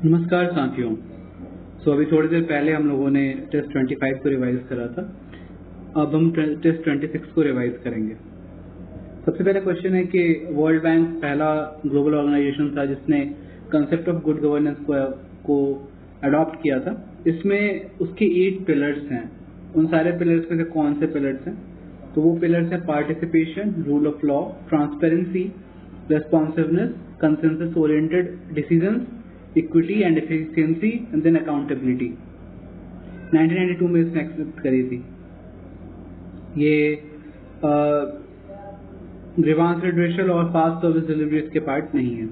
नमस्कार साथियों। अभी थोड़ी देर पहले हम लोगों ने टेस्ट 25 को रिवाइज करा था। अब हम टेस्ट 26 को रिवाइज करेंगे। सबसे पहला क्वेश्चन है कि वर्ल्ड बैंक पहला ग्लोबल ऑर्गेनाइजेशन था जिसने कंसेप्ट ऑफ गुड गवर्नेंस को अडॉप्ट किया था। इसमें उसके 8 पिलर्स हैं। उन सारे पिलर्स में से कौन से पिलर्स हैं? तो वो पिलर्स हैं participation, rule of law, transparency, responsiveness, consensus oriented decisions, equity and efficiency and then accountability. 1992 में इसने एक्सेप्ट करी थी। ये ग्रीवांस रिड्रेसल और फास्ट सर्विस डिलीवरी इसके पार्ट नहीं है।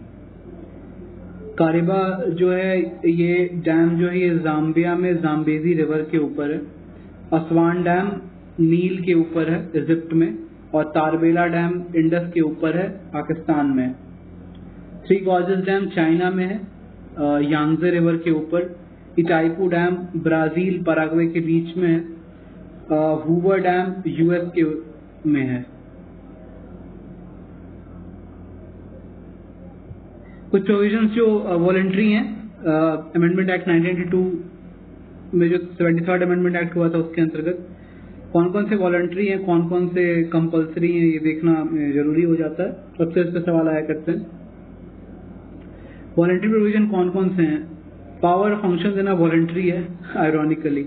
कारिबा जो है ये डैम जो है ये जाम्बिया में जाम्बेजी रिवर के ऊपर है। असवान डैम नील के ऊपर है इजिप्ट में, और तारबेला डैम इंडस के ऊपर है पाकिस्तान में। थ्री गॉर्जेस डैम चाइना में है यांगजे रिवर के ऊपर। इटाइपू डैम ब्राजील पराग्वे के बीच में है। हूवर डैम यूएस के में है। कुछ प्रोविजंस जो वॉलंटरी हैं अमेंडमेंट एक्ट 1992 में जो 73rd अमेंडमेंट एक्ट हुआ था उसके अंतर्गत कौन कौन से वॉलंटरी हैं, कौन कौन से कंपल्सरी हैं, ये देखना जरूरी हो जाता है। सबसे इस पर सवाल आया करते हैं वॉलंटरी प्रोविजन कौन कौन से हैं। पावर फंक्शन देना वॉलंटरी है आयरॉनिकली।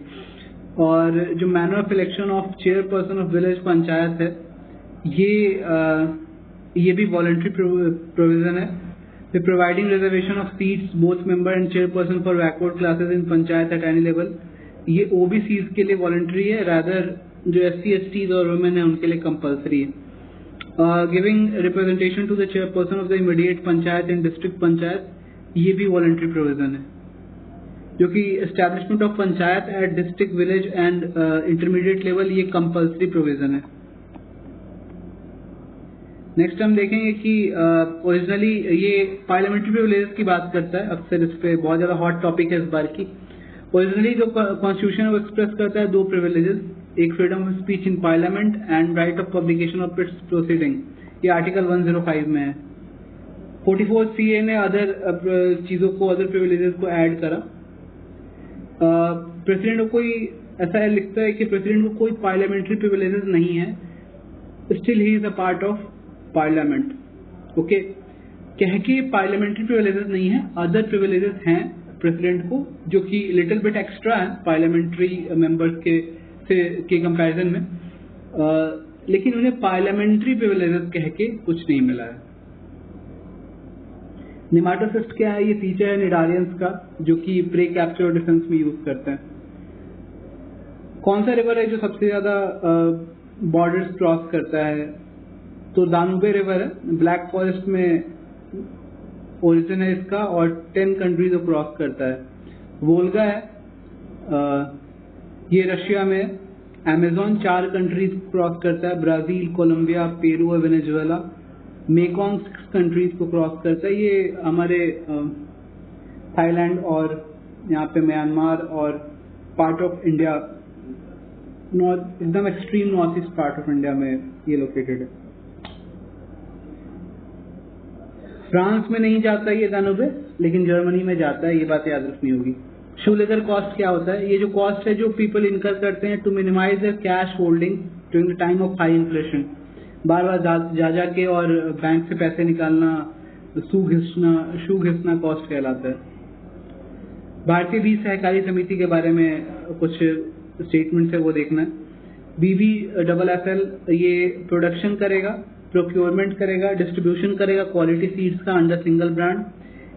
और जो manner of election of chairperson of village panchayat है ये भी वॉलंटरी प्रोविजन है। The providing reservation of seats both member and chairperson for backward classes in panchayat at any level, ये OBCs के लिए voluntary है, rather जो SC, STs और women है उनके लिए compulsory है। Giving representation to the chairperson of the immediate panchayat and district panchayat, ये भी voluntary provision है। जो कि establishment of panchayat at district, village and intermediate level ये compulsory provision है। नेक्स्ट हम देखेंगे कि ओरिजिनली ये पार्लियामेंट्री प्रिविलेजेस की बात करता है। अक्सर इस पे बहुत ज्यादा हॉट टॉपिक है इस बार की। ओरिजिनली जो कॉन्स्टिट्यूशन है वो एक्सप्रेस करता है 2 प्रिविलेजेस, एक freedom of speech in parliament and right of publication of its proceeding, ये आर्टिकल 105 में है। 44 CA ने अदर चीजों को, अदर प्रिविलेजेस को ऐड करा। प्रेसिडेंट को कोई ऐसा लिखता है कि प्रेसिडेंट को कोई पार्लियामेंट्री प्रिविलेजेस नहीं है, still he is a part of parliament. Okay, कह के पार्लियामेंट्री प्रिविलेजेस नहीं है, अदर प्रिविलेजेस हैं प्रेसिडेंट को जो कि लिटिल बिट एक्स्ट्रा है पार्लियामेंट्री मेंबर्स के कंपैरिजन में, लेकिन उन्हें पार्लियामेंट्री प्रिविलेजेस कह के कुछ नहीं मिला है। निमाटोसिस्ट क्या है? ये फीचर है निडारियंस का जो कि प्रे कैप्चर और डिफेंस में यूज करते हैं। कौन सा रिवर है जो सबसे ज्यादा बॉर्डर्स क्रॉस करता है? तो दानुबे रिवर है, ब्लैक फॉरेस्ट में ओरिजिन है इसका और 10 कंट्रीज को क्रॉस करता है। वोल्गा है, ये रशिया में। अमेजोन 4 कंट्रीज क्रॉस करता है, ब्राजील, कोलंबिया, पेरू और वेनेजुएला। मेकोंग 6 कंट्रीज को क्रॉस करता है, ये हमारे थाईलैंड और यहाँ पे म्यांमार और पार्ट ऑफ इंडिया, नॉर्थ, एकदम extreme north east part of India में ये लोकेटेड है। फ्रांस में नहीं जाता ये दानुबे, लेकिन जर्मनी में जाता है, ये बात याद रखनी होगी। शू लेदर कॉस्ट क्या होता है? ये जो कॉस्ट है जो पीपल इनकर करते हैं to minimise their cash holding during the time of high inflation. बार बार जा के और बैंक से पैसे निकालना, शू घिसना कॉस्ट कहलाता है। भारतीय बीज सहकारी समिति के बारे में कुछ स्टेटमेंट है वो देखना है। BBFL ये प्रोडक्शन करेगा, प्रोक्योरमेंट करेगा, डिस्ट्रीब्यूशन करेगा क्वालिटी सीड्स का अंडर सिंगल ब्रांड।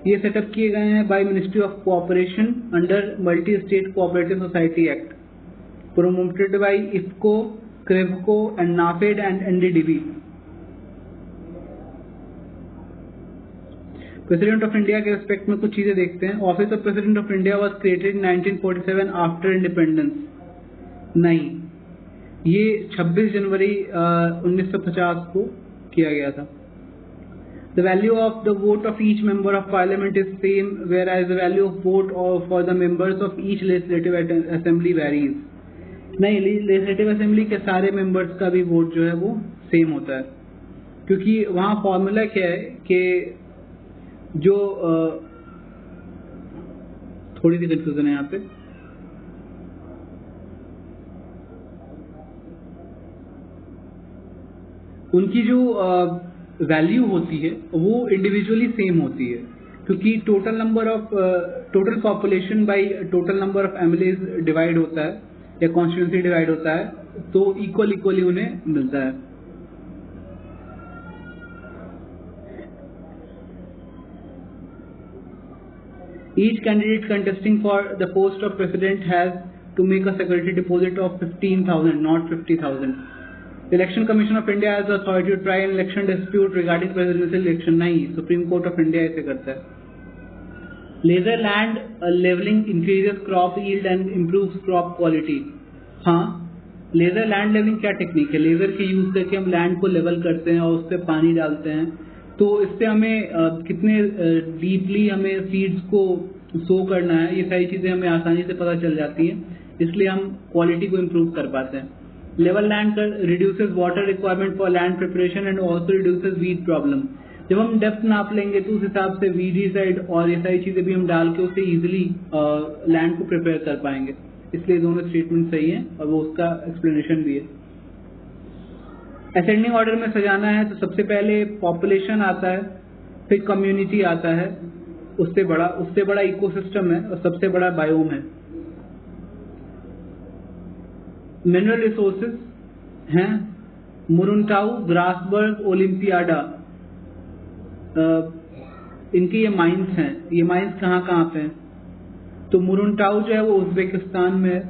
ये सेटअप किए गए हैं by ministry of cooperation under multi state cooperative society act, promoted by IFFCO, KRIBHCO and NAFED and NDDB। President of India के रिस्पेक्ट में कुछ चीजें देखते हैं। Office of president of India was created in 1947 after independence. नहीं, ये 26 जनवरी 1950 को किया गया था। The value of the vote of each member of parliament is same whereas the value of vote for the members of each legislative assembly varies. नहीं, legislative assembly के सारे मेंबर्स का भी वोट जो है वो सेम होता है, क्योंकि वहां फॉर्मूला क्या है कि जो थोड़ी सी कंफ्यूजन है यहाँ पे। उनकी जो वैल्यू होती है वो इंडिविजुअली सेम होती है, क्योंकि total population by total number of MLAs divide होता है या कॉन्स्टिट्यूंसी डिवाइड होता है, तो इक्वली उन्हें मिलता है। Each candidate contesting for the post of president has to make a security deposit of 15,000, not 50,000. The Election Commission of India has the authority to try an election dispute regarding presidential election. नहीं, Supreme Court of India ऐसे करता है। Laser land leveling increases crop yield and improves crop quality. हाँ, laser land levelling क्या technique है? Laser के use करके हम लैंड को लेवल करते हैं और उस पर पानी डालते हैं, तो इससे हमें कितने डीपली हमें सीड्स को सो करना है, ये सारी चीजें हमें आसानी से पता चल जाती हैं, इसलिए हम क्वालिटी को इम्प्रूव कर पाते हैं। Level land reduces water requirement for land preparation and also reduces weed problem. जब हम डेप्थ नाप लेंगे तो उस हिसाब से वीडीसाइड और ये सारी चीजें भी हम डाल के उससे इजिली लैंड को प्रिपेयर कर पाएंगे, इसलिए दोनों स्टेटमेंट सही हैं और वो उसका एक्सप्लेनेशन भी है। असेंडिंग ऑर्डर में सजाना है तो सबसे पहले पॉपुलेशन आता है, फिर कम्युनिटी आता है, उससे बड़ा इकोसिस्टम है और सबसे बड़ा बायोम है। मिनरल रिसोर्सेज हैं मुरुंटाउ, ग्रासबर्ग, ओलिम्पियाडा, इनके ये माइंस हैं। ये माइंस कहाँ पे हैं? तो मुरुंटाउ जो है वो उज्बेकिस्तान में है,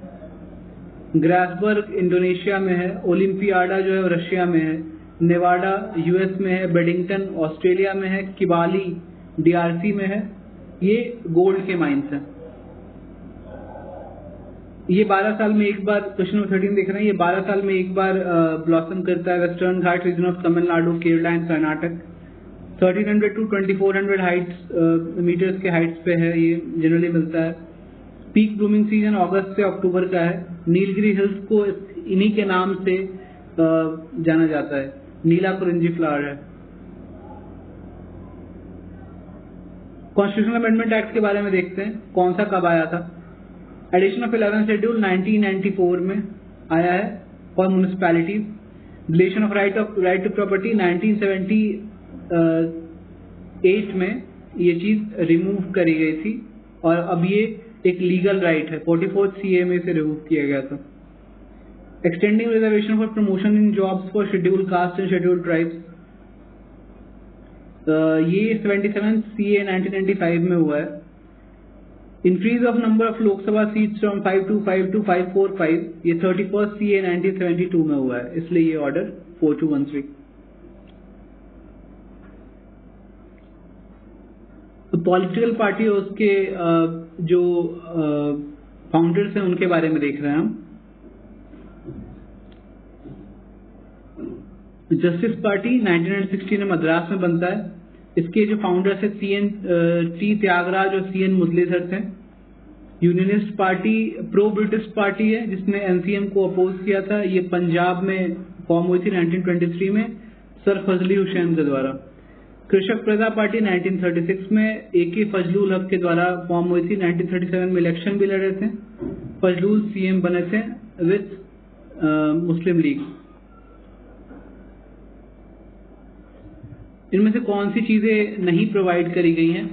ग्रासबर्ग इंडोनेशिया में है, ओलिम्पियाडा जो है रशिया में है, नेवाडा यूएस में है, बेडिंगटन ऑस्ट्रेलिया में है, किबाली डीआरसी में है। ये गोल्ड के माइंस हैं। ये 12 साल में एक बार, क्वेश्चन नंबर 13 देख रहे हैं, ये 12 साल में एक बार ब्लॉसम करता है। Western Ghat region of Tamil Nadu, Kerala and Karnataka. 1300 to 2400 meters के हाइट्स पे है, ये जनरली मिलता है। पीक ब्लूमिंग सीजन अगस्त से अक्टूबर का है। नीलगिरी हिल्स को इन्हीं के नाम से जाना जाता है, नीला कुरिंजी फ्लावर है। कॉन्स्टिट्यूशनल अमेंडमेंट एक्ट के बारे में देखते हैं, कौन सा कब आया था। एडिशन ऑफ 11 शेड्यूल 1994 में आया है for municipalities. Deletion of right to property 1978 में ये चीज रिमूव करी गई थी और अब ये एक लीगल राइट है। 44th CA में से रिमूव किया गया था। Extending reservation for promotion in jobs for scheduled caste and scheduled tribes, ये 77th CA 1995 में हुआ है। Increase of number of Lok Sabha seats from 525 to 545, ये 31st CA 1972 में हुआ है, इसलिए ये ऑर्डर 4213। तो पॉलिटिकल पार्टी और उसके जो फाउंडर्स हैं उनके बारे में देख रहे हैं हम। जस्टिस पार्टी 1916 में मद्रास में बनता है। इसके जो फाउंडर्स है T त्यागराज और CN मुरलीधर थे। Unionist party pro British party है जिसने NCM को अपोज किया था। ये पंजाब में फॉर्म हुई थी 1923 में सर फजली हुसैन के द्वारा। कृषक प्रजा पार्टी 1936 में AK फजलुल हक के द्वारा फॉर्म हुई थी। 1937 में इलेक्शन भी लड़े थे। फजलुल CM बने थे विथ मुस्लिम लीग। इनमें से कौन सी चीजें नहीं प्रोवाइड करी गई हैं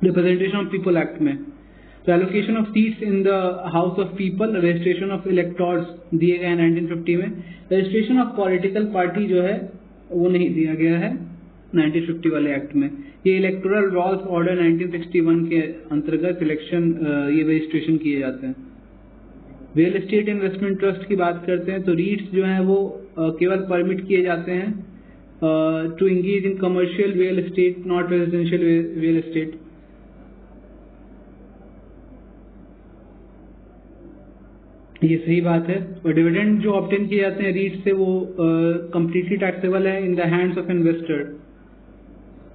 रिप्रेजेंटेशन ऑफ पीपल एक्ट में? तो allocation of seats in the house of people, registration of electors दिए गए हैं 1950 में। रजिस्ट्रेशन ऑफ पॉलिटिकल पार्टी जो है वो नहीं दिया गया है 1950 वाले एक्ट में। ये इलेक्टोरल लॉज ऑर्डर 1961 के अंतर्गत इलेक्शन ये रजिस्ट्रेशन किए जाते हैं। रियल एस्टेट इन्वेस्टमेंट ट्रस्ट की बात करते हैं तो रीट्स जो है वो केवल परमिट किए जाते हैं to engage in commercial real estate, not residential real estate. ये सही बात है। और डिविडेंड जो ऑब्टेन किए जाते हैं रीट से वो कंप्लीटली टैक्सेबल है in the hands of investor.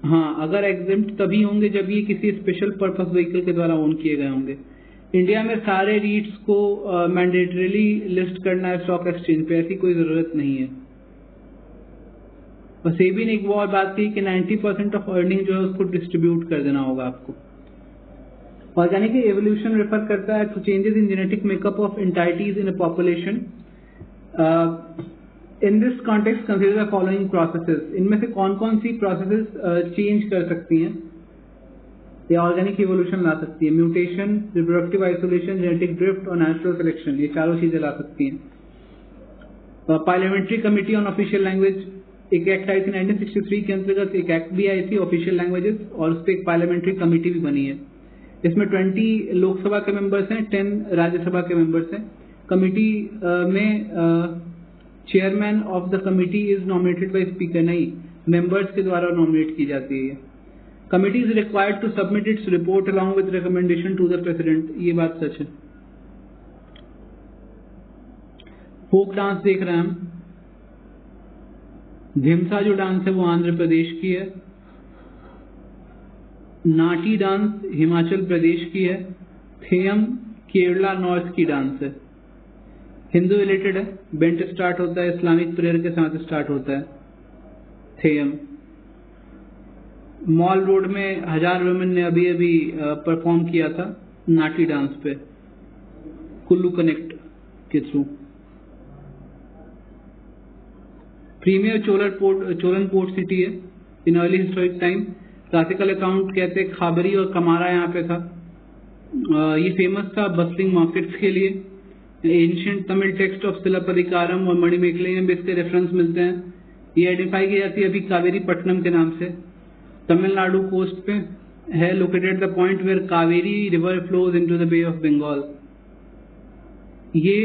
हाँ, अगर एग्जेम्प्ट तभी होंगे जब ये किसी स्पेशल पर्पस व्हीकल के द्वारा ओन किए गए होंगे। इंडिया में सारे रीट्स को मैंडेटरीली लिस्ट करना है स्टॉक एक्सचेंज पे, ऐसी कोई जरूरत नहीं है। और सेबी ने एक और बात की कि 90% ऑफ अर्निंग जो है उसको डिस्ट्रीब्यूट कर देना होगा आपको। ऑर्गेनिक एवोल्यूशन रेफर करता है to changes in genetic makeup of entities in a population. In this context consider the following processes. इनमें से कौन कौन सी प्रोसेसेस चेंज कर सकती हैं या ऑर्गेनिक इवोल्यूशन ला सकती है? Mutation, reproductive isolation, genetic drift और नेचुरल सिलेक्शन, ये चारों चीजें ला सकती हैं। Parliamentary committee on official language, एक एक्ट आई थी 1963 के अंतर्गत, एक एक्ट भी आई थी ऑफिशियल लैंग्वेजेस, और उस पर एक पार्लियामेंट्री कमेटी भी बनी है। इसमें 20 लोकसभा के मेंबर्स हैं, 10 राज्यसभा के मेंबर्स हैं। कमेटी में chairman of the committee is nominated by speaker, नहीं, मेंबर्स के द्वारा नॉमिनेट की जाती है। Committee is required to submit its report along with recommendation to the president, ये बात सच है। फोक डांस देख रहे हैं हम। ढिमसा जो डांस है वो आंध्र प्रदेश की है। नाटी डांस हिमाचल प्रदेश की है। थेयम केरला नॉर्थ की डांस है। हिंदू रिलेटेड है, बेंट स्टार्ट होता है, इस्लामिक प्रेयर के साथ स्टार्ट होता है। थेयम मॉल रोड में 1000 वुमेन ने अभी अभी परफॉर्म किया था नाटी डांस पे, कुल्लू कनेक्ट के through. Premiere Cholan port city है in early historic time. Classical account कहते हैं खाबरी और कमारा यहाँ पे था। ये फेमस था बस्लिंग मार्केट्स के लिए। एंशिएंट तमिल टेक्स्ट ऑफ सिलपदिकारम और मणिमेखले में भी इसके रेफरेंस मिलते हैं। ये आइडेंटिफाई की जाती है अभी कावेरी पट्टनम के नाम से, तमिलनाडु कोस्ट पे है, located the point where Kaveri river flows into the bay of Bengal. ये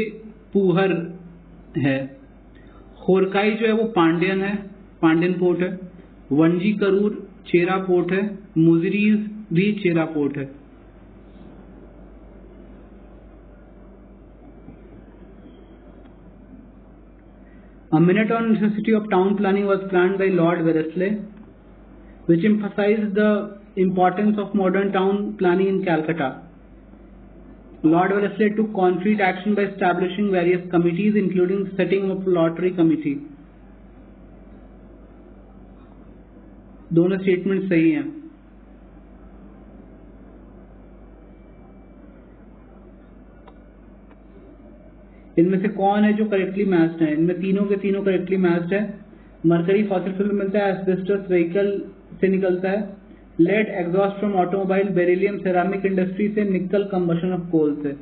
पूहर है। होरकाई जो है वो पांड्यन है, पांड्यन पोर्ट है। वंजी करूर चेरा पोर्ट है। मुजरीज भी चेरा पोर्ट है। A minute on necessity of town planning was planned by Lord Wellesley, which emphasized the importance of modern town planning in Calcutta. Lord Wellesley took concrete action by establishing various committees, including setting up lottery committee. दोनों statement सही हैं। इनमें से कौन है जो correctly matched है? इनमें तीनों के तीनों करेक्टली मैच्ड है। मरकरी फॉसिल फ्यूल मिलता है, एस्बेस्टस व्हीकल से निकलता है, lead exhaust from automobile, beryllium ceramic industry से, निकल कंबशन ऑफ कोल से।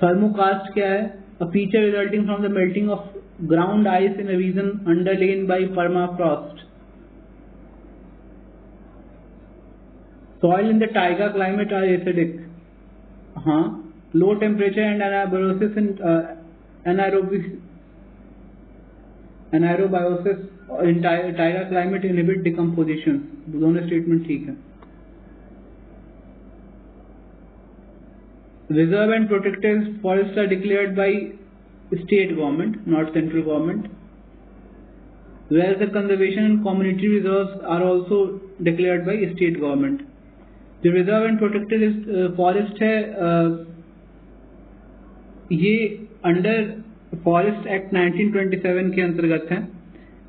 थर्मोकास्ट क्या है? A feature resulting from the melting of ground ice in a region underlain by permafrost. Soil in the taiga climate are acidic. हाँ, low temperature and anaerobiosis in anaerobiosis in taiga climate inhibit decomposition. दोनों statement ठीक है। Reserve and protected forests are declared by state government, not central government, whereas the conservation and community reserves are also declared by state government. जो reserve and protected forest है, ये under forest act 1927 के अंतर्गत है।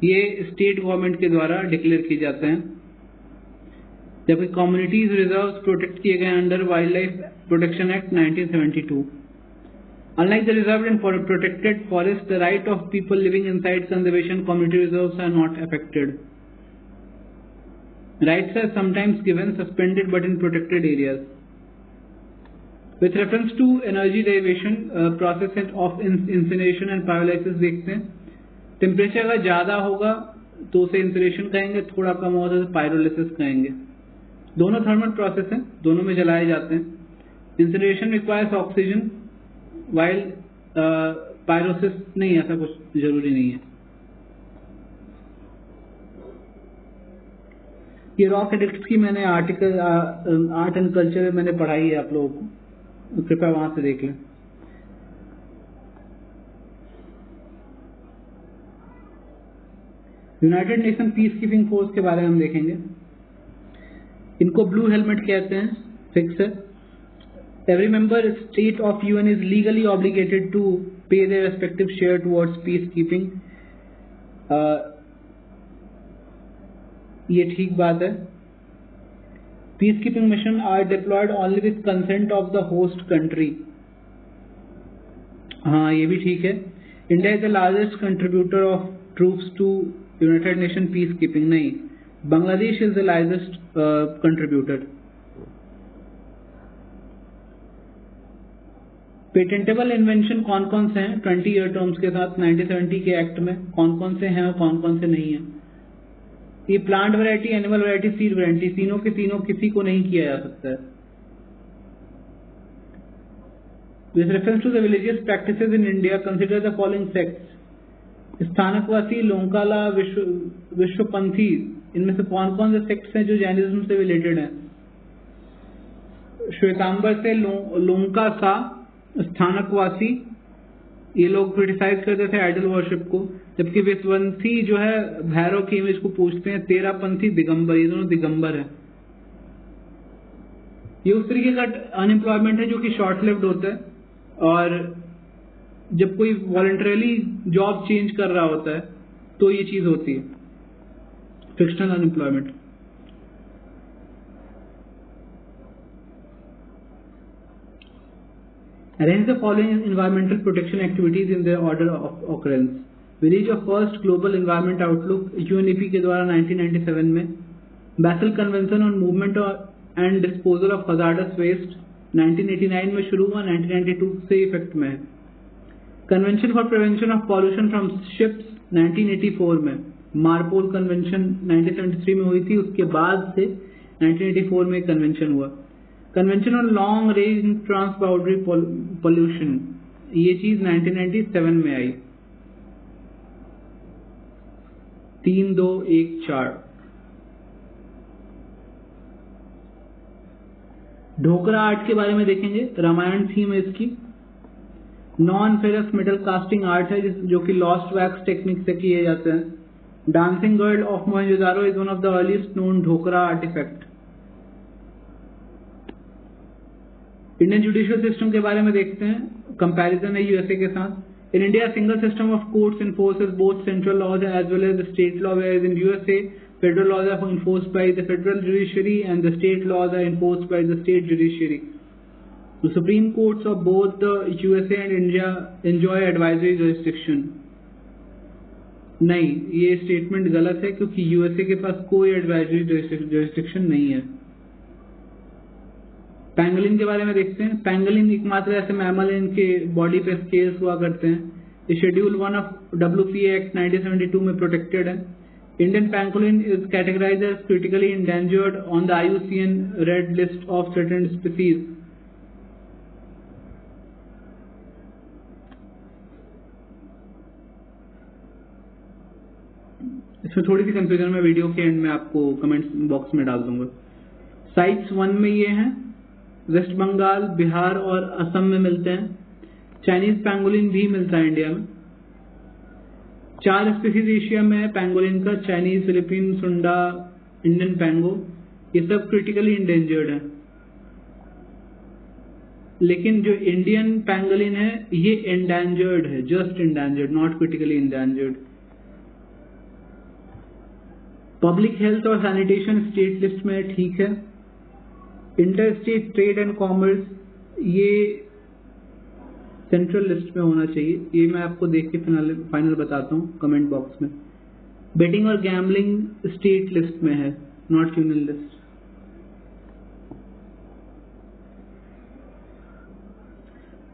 ये state government के द्वारा declare किए जाते हैं, जबकि कम्युनिटीज रिजर्व्स प्रोटेक्ट किए गए under wild life protection act 1972। Unlike the reserved and protected forests, the right of people living inside conservation community reserves are not affected. Rights are sometimes given suspended but in protected areas. With reference to energy derivation process of incineration and pyrolysis देखते हैं। Temperature अगर ज़्यादा होगा तो उसे इंसिनेशन कहेंगे, थोड़ा कम होगा तो पायरोलिसिस कहेंगे। दोनों थर्मल प्रोसेस हैं, दोनों में जलाए जाते हैं। इंसिनेशन रिक्वायर्स ऑक्सीजन वाइल पायरोसिस नहीं, ऐसा कुछ जरूरी नहीं है। ये रॉक एडिक्ट्स की मैंने आर्टिकल आर्ट एंड कल्चर में मैंने पढ़ाई है, आप लोगों को कृपया वहां से देख लें। United nation peace keeping force के बारे में हम देखेंगे। इनको ब्लू हेलमेट कहते हैं, फिक्स है। Every member state of UN is legally obligated to pay their respective share towards peacekeeping. ये ठीक बात है। Peacekeeping mission are deployed only with consent of the host country. हाँ, ये भी ठीक है. India is the largest contributor of troops to United Nations peacekeeping. नहीं, Bangladesh is the largest contributor. Patentable invention कौन कौन से हैं 20 ईयर टर्म्स के साथ 1970 के एक्ट में? कौन कौन से हैं और कौन कौन से नहीं हैं? ये plant variety, animal variety, seed variety, तीनों के तीनों किसी को नहीं किया जा सकता है. With reference to the religious practices in India, consider the following sects. Sthanakvasi, लोंकाला, विश्वपंथी, इनमें से कौन कौन से सेक्ट्स हैं जो जैनिज्म से रिलेटेड हैं? श्वेतांबर से लोंका सा, स्थानकवासी, ये लोग क्रिटिसाइज करते थे आइडल वर्शिप को, जबकि विश्वपंथी जो है भैरव की इमेज को पूछते हैं. तेरापंथी, दिगंबर, ये दोनों दिगंबर है. ये उस तरीके का अनएम्प्लॉयमेंट है जो कि शॉर्ट लिव्ड होता है, और जब कोई वॉलंटरली जॉब चेंज कर रहा होता है तो ये चीज होती है, frictional unemployment. Arrange the following environmental protection activities in their order of occurrence. Release of first global environment outlook UNEP के द्वारा 1997 में. Basel Convention on Movement and Disposal of Hazardous Waste 1989 में शुरू हुआ, 1992 से इफेक्ट में है. Convention for Prevention of Pollution from Ships 1984 में. मार्पोल कन्वेंशन 1973 में हुई थी, उसके बाद से 1984 में कन्वेंशन हुआ. Convention on long range transboundary pollution, ये चीज 1997 में आई. 3214. ढोकरा आर्ट के बारे में देखेंगे. रामायण थीम है इसकी. Non ferrous metal casting art है जो कि लॉस्ट वैक्स टेक्निक से किए जाते हैं. Dancing girl of Mohenjodaro is one of the earliest known Dhokra artefact. Indian judicial system के बारे में देखते हैं. कंपैरिजन है यूएसए के साथ. In India single system of courts enforces both central laws as well as the state law, whereas in USA federal laws are enforced by the federal judiciary and the state laws are enforced by the state judiciary. The Supreme Courts of both the USA and India enjoy advisory jurisdiction. नहीं, ये statement गलत है क्योंकि USA के पास कोई advisory jurisdiction नहीं है. Pangolin के बारे में देखते हैं. पैंगोलिन एकमात्र ऐसे मैमल इनके बॉडी पे स्केल्स हुआ करते हैं. शेड्यूल 1 ऑफ WPA एक्ट 1972 में प्रोटेक्टेड है. Indian pangolin is categorised as critically endangered on the IUCN red list of certain species. इसमें थोड़ी सी कंफ्यूजन मैं वीडियो के एंड में आपको कमेंट्स बॉक्स में डाल दूंगा. साइट्स 1 में ये हैं. वेस्ट बंगाल, बिहार और असम में मिलते हैं. चाइनीज पैंगोलिन भी मिलता है इंडिया में. 4 स्पीसीज एशिया में है पैंगोलिन का. चाइनीज, फिलीपीन, सुंडा, इंडियन पैंगो, ये सब क्रिटिकली इंडेंजर्ड है. लेकिन जो इंडियन पैंगोलिन है ये एंडेंजर्ड है, just endangered, not critically endangered. Public health और सैनिटेशन स्टेट लिस्ट में ठीक है. Inter state trade and commerce ये सेंट्रल लिस्ट में होना चाहिए. ये मैं आपको देख के फाइनल बताता हूँ कमेंट बॉक्स में. बेटिंग और गैम्बलिंग स्टेट लिस्ट में है, not union list.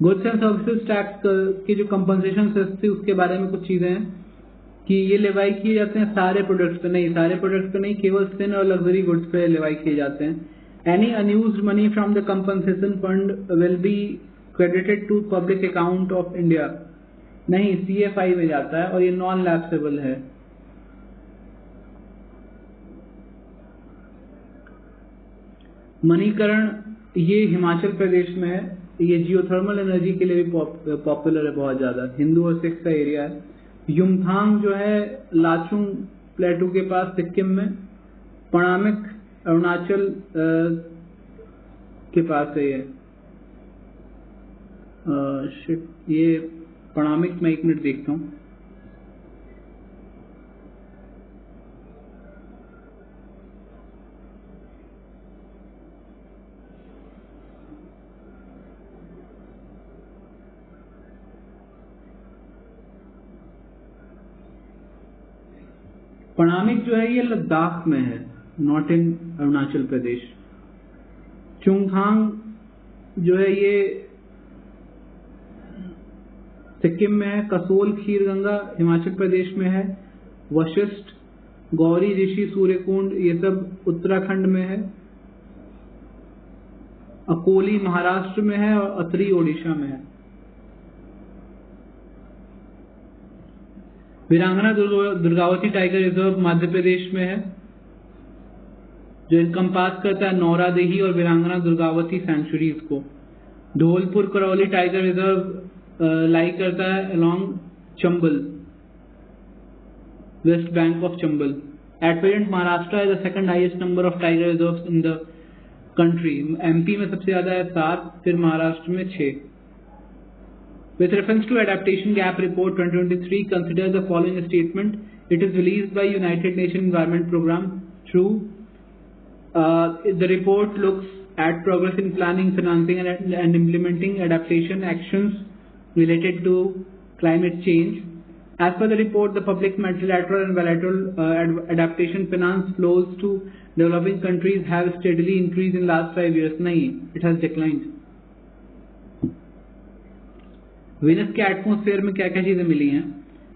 Goods and services tax की जो कंपनसेशन सेस थी उसके बारे में कुछ चीजें हैं कि ये लेवाई किए जाते हैं सारे प्रोडक्ट्स पे नहीं, सारे प्रोडक्ट्स पे नहीं, केवल थिन और लग्जरी गुड्स पे लेवाई किए जाते हैं. Any unused money from the compensation fund will be credited to public account of India. नहीं, CFI में जाता है और ये नॉन लैप्सेबल है. मणिकरण ये हिमाचल प्रदेश में है. ये जियोथर्मल एनर्जी के लिए भी पॉपुलर है बहुत ज्यादा. हिंदू और सिख का एरिया है. युमथांग जो है लाचुंग प्लेटू के पास सिक्किम में. पणामिक अरुणाचल के पास है ये पणामिक. मैं 1 मिनट देखता हूँ. पणामिक जो है ये लद्दाख में है, नॉट इन अरुणाचल प्रदेश। चुंगथांग जो है ये सिक्किम में है। कसोल खीरगंगा हिमाचल प्रदेश में है। वशिष्ठ, गौरी ऋषि, सूर्यकुंड ये सब उत्तराखंड में है। अकोली महाराष्ट्र में है और अतरी ओडिशा में है। वीरांगना दुर्गावती टाइगर रिजर्व मध्य प्रदेश में है, जो इनकम्पास करता है नौरा देही और वीरांगना दुर्गावती सेंचुरीज को। Dholpur Karauli tiger reserve lie करता है along Chambal, west bank of Chambal. At present Maharashtra है the second highest number of tiger reserves in the country. MP में सबसे ज्यादा है 7, फिर महाराष्ट्र में 6। With reference to Adaptation Gap Report 2023, consider the following statement. It is released by United Nations Environment Programme. True. The report looks at progress in planning, financing, and implementing adaptation actions related to climate change. As per the report, the public multilateral and bilateral adaptation finance flows to developing countries have steadily increased in last 5 years. नहीं, it has declined. Venus के atmosphere में क्या क्या चीजें मिली हैं?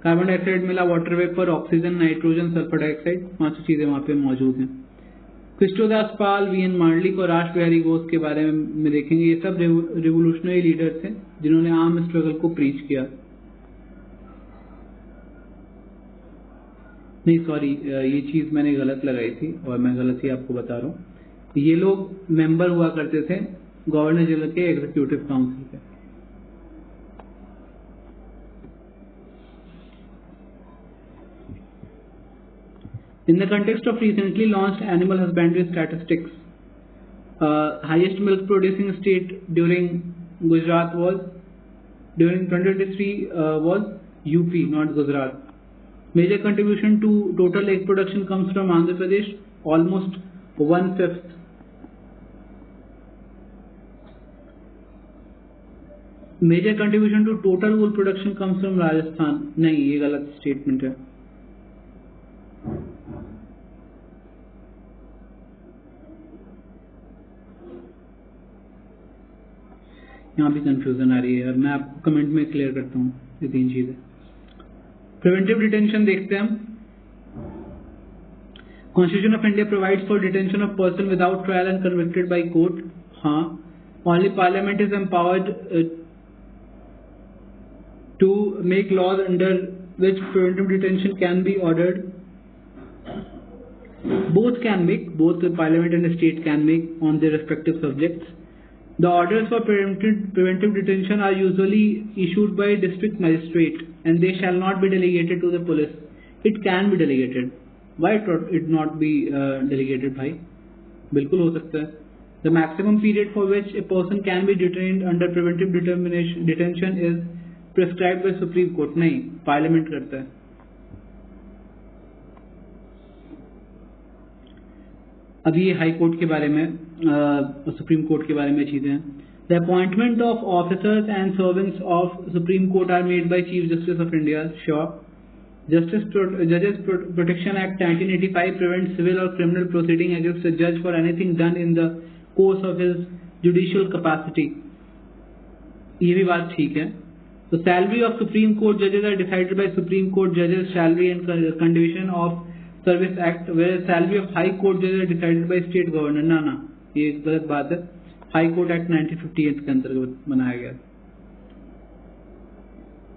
Carbon dioxide मिला, water vapour, oxygen, nitrogen, sulphur dioxide, 5 चीजें वहां पे मौजूद हैं। कृष्णदास पाल, वीएन मांडलिक और राज बिहारी घोष के बारे में देखेंगे। ये सब रिवोल्यूशनरी लीडर्स थे जिन्होंने आर्म स्ट्रगल को प्रीच किया। नहीं सॉरी, ये चीज मैंने गलत लगाई थी और मैं गलत ही आपको बता रहा हूँ। ये लोग मेंबर हुआ करते थे गवर्नर जनरल के एग्जीक्यूटिव काउंसिल के। In the context of recently launched animal husbandry statistics, highest milk producing state during Gujarat was during 2023 was UP, not Gujarat. Major contribution to total egg production comes from Andhra Pradesh, almost 1/5. Major contribution to total wool production comes from Rajasthan. नहीं, ये गलत statement है। यहाँ भी confusion आ रही है और मैं आपको कमेंट में क्लियर करता हूँ ये 3 चीजें। प्रिवेंटिव डिटेंशन देखते हैं हम। Constitution of India provides for detention of person without trial and convicted by court. हाँ, only parliament is empowered to make laws under which preventive detention can be ordered. Both parliament and state can make on their respective subjects. The orders for preventive detention are usually issued by district magistrate and they shall not be delegated to the police. It can be delegated. Why it not be delegated भाई? बिल्कुल हो सकता है। The maximum period for which a person can be detained under preventive detention is prescribed by Supreme Court. नहीं, Parliament करता है। अभी ये हाई कोर्ट के बारे में, सुप्रीम कोर्ट के बारे में चीजें हैं। The appointment of officers and servants of supreme court are made by chief justice of India. Sure. जजेस प्रोटेक्शन एक्ट 1985 प्रिवेंट सिविल और क्रिमिनल प्रोसीडिंग अगेंस्ट अ जज for anything done in the course of his judicial capacity. ये भी बात ठीक है। तो salary of supreme court जजेस are decided by supreme court जजेस salary and condition of service act, where salary of high court जजेस डिसाइडेड बाय स्टेट गवर्नर। ना, ये गलत बात है। हाई कोर्ट एक्ट 1958 के अंतर्गत बनाया गया।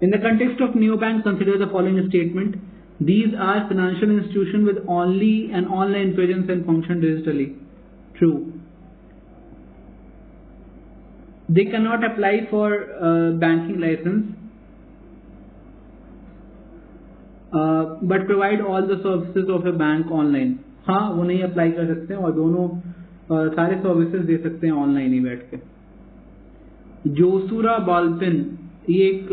In the context of new bank consider the following statement. These are financial institution with only an online presence and function digitally. True. They can not apply for banking licence but provide all the services of a bank online. हाँ, वो नहीं apply कर सकते और दोनों सारे services दे सकते हैं ऑनलाइन ही बैठ के। जोसुरा बाल्पिन ये एक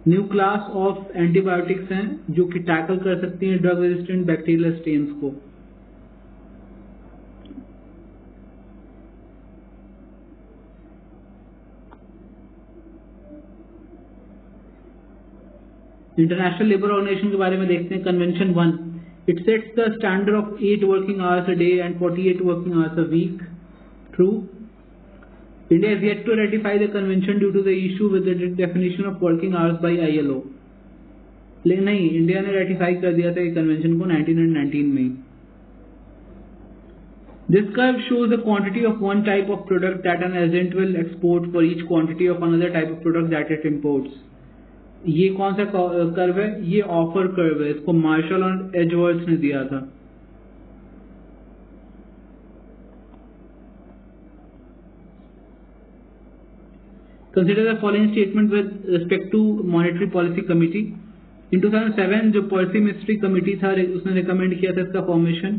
न्यू क्लास ऑफ एंटीबायोटिक्स हैं जो कि टैकल कर सकती हैं ड्रग रेजिस्टेंट बैक्टीरियल स्टेन्स को। इंटरनेशनल लेबर ऑर्गेनाइजेशन के बारे में देखते हैं. Convention 1, it sets the standard of 8 working hours a day and 48 working hours a week. True. India is yet to ratify the convention due to the issue with the definition of working hours by ILO. लेकिन नहीं, India ने ratify कर दिया था ये convention को 1919 में. This curve shows the quantity of one type of product that an agent will export for each quantity of another type of product that it imports. ये कौन सा कर्व है? ये ऑफर कर्व है. इसको मार्शल और एजवर्ड्स ने दिया था. Consider the following statement with respect to Monetary Policy Committee. In 2007 जो पॉलिसी मिनिस्ट्री कमिटी था उसने रिकमेंड किया था इसका formation.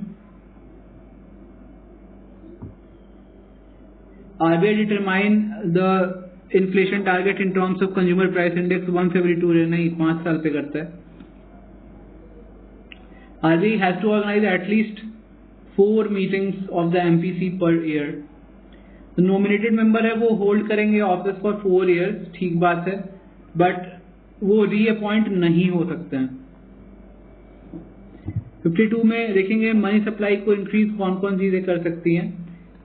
RBI determine the inflation target in terms of consumer price index once every 2 years. नहीं, 5 साल पे करता है. RBI has to organize at least 4 meetings of the MPC per year. Nominated member है वो होल्ड करेंगे ऑफिस फॉर 4 years, ठीक बात है, बट वो रीअपॉइंट नहीं हो सकते हैं. 52 में देखेंगे मनी सप्लाई को इंक्रीज कौन कौन चीजें कर सकती हैं.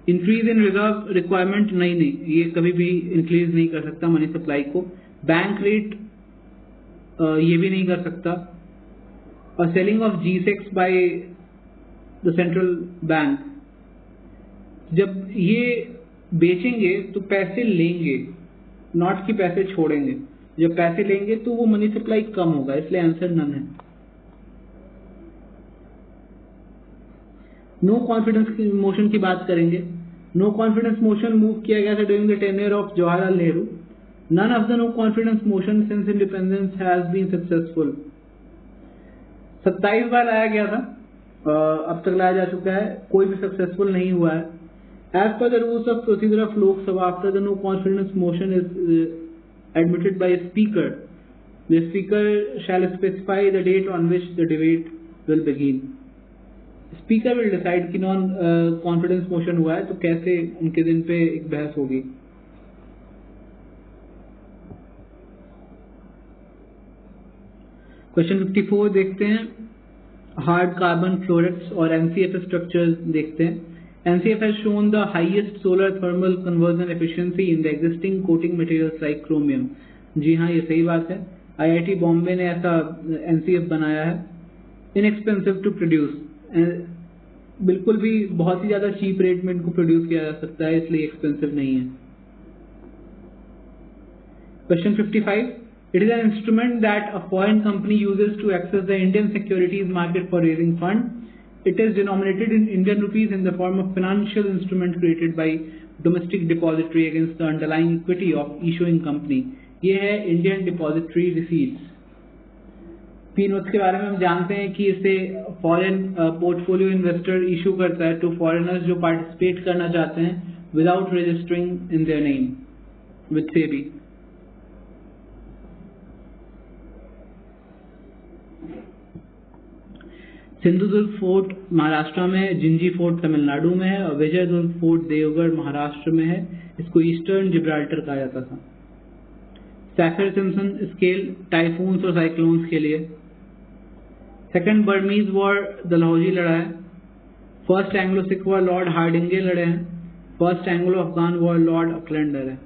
इंक्रीज इन रिजर्व रिक्वायरमेंट नहीं, ये कभी भी इंक्रीज नहीं कर सकता मनी सप्लाई को. बैंक रेट ये भी नहीं कर सकता. और selling of G-Secs by the central bank, जब ये बेचेंगे तो पैसे लेंगे, नॉट कि पैसे छोड़ेंगे. जब पैसे लेंगे तो वो मनी सप्लाई कम होगा, इसलिए आंसर नन है. नो कॉन्फिडेंस मोशन की बात करेंगे. नो कॉन्फिडेंस मोशन मूव किया गया था during the tenure of Jawaharlal Nehru. None of the no confidence motion since independence has been successful. 27 बार लाया गया था, अब तक लाया जा चुका है, कोई भी सक्सेसफुल नहीं हुआ है. As per the rules of procedure of Lok Sabha, after the no confidence motion is admitted by a speaker, the speaker shall specify the date on which the debate will begin. Speaker will decide कि non confidence motion हुआ है तो कैसे उनके दिन पे एक बहस होगी. क्वेश्चन 54 देखते हैं. हार्ड कार्बन फ्लोरेट्स और NCF स्ट्रक्चर्स देखते हैं. NCF has shown the highest solar thermal conversion efficiency in the existing coating materials like chromium. जी हाँ, ये सही बात है. IIT बॉम्बे ने ऐसा NCF बनाया है. Inexpensive to produce, बिल्कुल भी बहुत ही ज्यादा चीप रेट में इनको प्रोड्यूस किया जा सकता है, इसलिए एक्सपेंसिव नहीं है. Question 55. It is an instrument that a foreign company uses to access the Indian securities market for raising fund. It is denominated in Indian rupees in the form of financial instrument created by domestic depository against the underlying equity of issuing company. ये है Indian Depository Receipts. P notes के बारे में हम जानते हैं कि इसे फॉरेन पोर्टफोलियो इन्वेस्टर इशू करता है टू फॉरेनर्स जो पार्टिसिपेट करना चाहते हैं without registering in their name with SEBI. Sindhudurg fort Maharashtra में है, जिंजी फोर्ट तमिलनाडु में है और विजयदुर्ग फोर्ट देवगढ़ महाराष्ट्र में है. इसको ईस्टर्न जिब्राल्टर कहा जाता था. सैफिर सिम्पसन स्केल टाइफून्स और साइक्लोन्स के लिए. सेकंड बर्मीज वॉर डलहौजी लड़ा है. First Anglo Sikh war Lord Hardinge लड़े हैं. First Anglo Afghan war Lord Auckland है.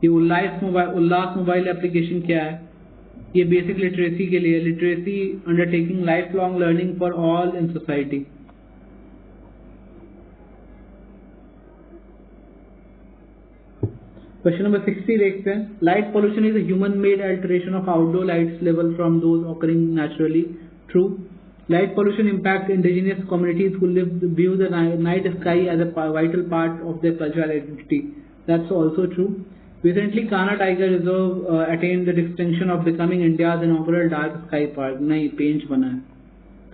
ये उल्लास मोबाइल एप्लीकेशन क्या है? ये बेसिक लिटरेसी के लिए, literacy undertaking life long learning for all in society. Question number 60 देखते हैं. Light pollution is a human made alteration of outdoor lights level from those occurring naturally. True. Light pollution impact indigenous communities who live view the night sky as a vital part of their cultural identity. That's also true. Recently, Kanha Tiger Reserve attained the distinction of becoming India's inaugural dark sky park. नहीं, पेंच बना है,